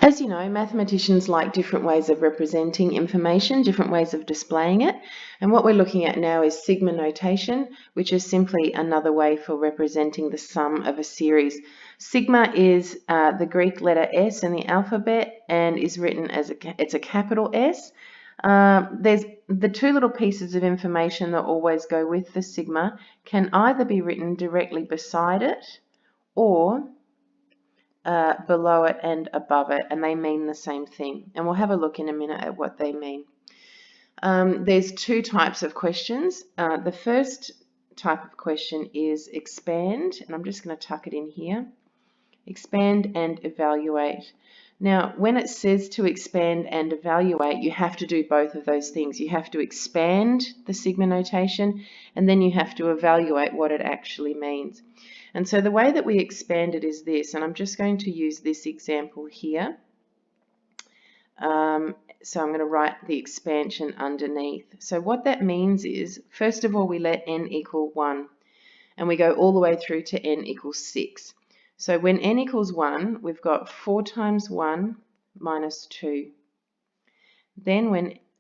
As you know, mathematicians like different ways of representing information, different ways of displaying it. And what we're looking at now is sigma notation, which is simply another way for representing the sum of a series. Sigma is the Greek letter S in the alphabet and is written as it's a capital S. There's the two little pieces of information that always go with the sigma can either be written directly beside it or below it and above it, and they mean the same thing. And we'll have a look in a minute at what they mean. There's two types of questions. The first type of question is expand, and I'm just going to tuck it in here. Expand and evaluate. Now, when it says to expand and evaluate, you have to do both of those things. You have to expand the sigma notation, and then you have to evaluate what it actually means. And so the way that we expand it is this, and I'm just going to use this example here. So I'm going to write the expansion underneath. So what that means is, first of all, we let n equal 1, and we go all the way through to n equals 6. So when n equals 1, we've got 4 times 1 minus 2. Then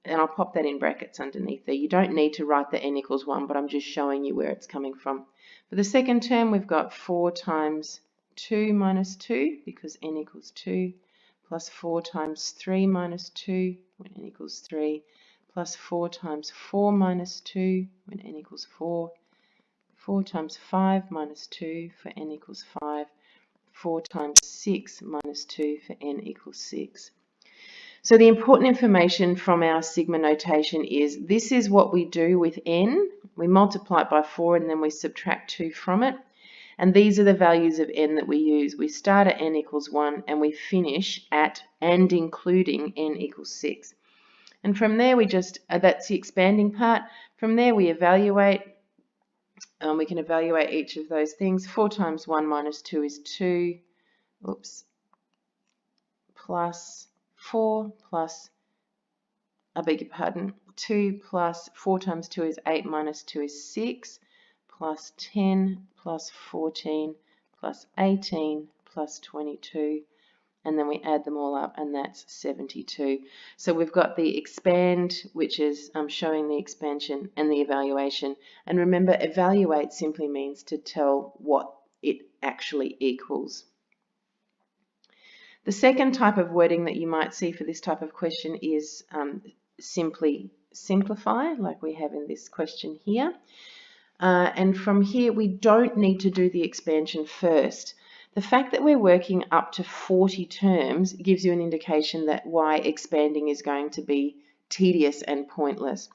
and I'll pop that in brackets underneath there. You don't need to write the n equals 1, but I'm just showing you where it's coming from. For the second term, we've got 4 times 2 minus 2, because n equals 2, plus 4 times 3 minus 2, when n equals 3, plus 4 times 4 minus 2, when n equals 4, 4 times 5 minus 2 for n equals 5, 4 times 6 minus 2 for n equals 6. So the important information from our sigma notation is this is what we do with n. We multiply it by 4 and then we subtract 2 from it. And these are the values of n that we use. We start at n equals 1 and we finish at and including n equals 6. And from there we just, that's the expanding part. From there we evaluate. We can evaluate each of those things. 4 times 1 minus 2 is 2. Plus 4 plus, I beg your pardon, 2 plus 4 times 2 is 8 minus 2 is 6, plus 10 plus 14 plus 18 plus 22, and then we add them all up, and that's 72. So we've got the expand, which is showing the expansion, and the evaluation. And remember, evaluate simply means to tell what it actually equals. The second type of wording that you might see for this type of question is simply simplify, like we have in this question here. And from here, we don't need to do the expansion first. The fact that we're working up to 40 terms gives you an indication that why expanding is going to be tedious and pointless.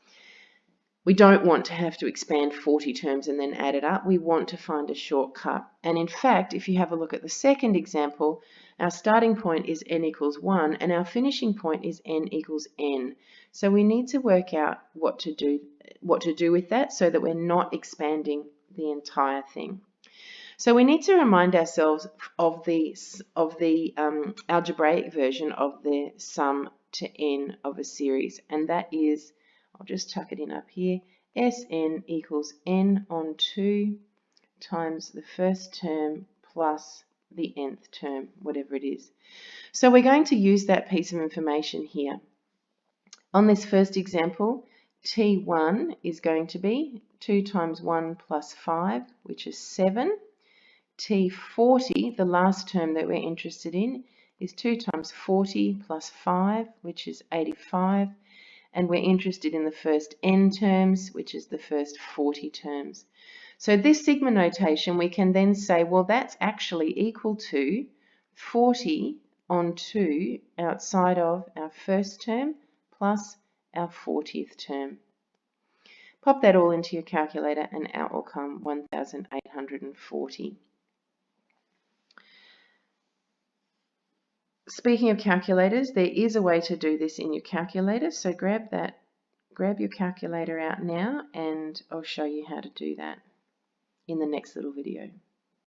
We don't want to have to expand 40 terms and then add it up. We want to find a shortcut. And in fact, if you have a look at the second example, our starting point is n equals 1 and our finishing point is n equals n. So we need to work out what to do with that so that we're not expanding the entire thing. So we need to remind ourselves of the algebraic version of the sum to n of a series, and that is, I'll just tuck it in up here, Sn equals n on 2 times the first term plus the nth term, whatever it is. So we're going to use that piece of information here. On this first example, T1 is going to be 2 times 1 plus 5, which is 7. T40, the last term that we're interested in, is 2 times 40 plus 5, which is 85. And we're interested in the first n terms, which is the first 40 terms. So this sigma notation, we can then say, well, that's actually equal to 40 on 2 outside of our first term plus our 40th term. Pop that all into your calculator and out will come 1,840. Speaking of calculators, there is a way to do this in your calculator, so grab your calculator out now and I'll show you how to do that in the next little video.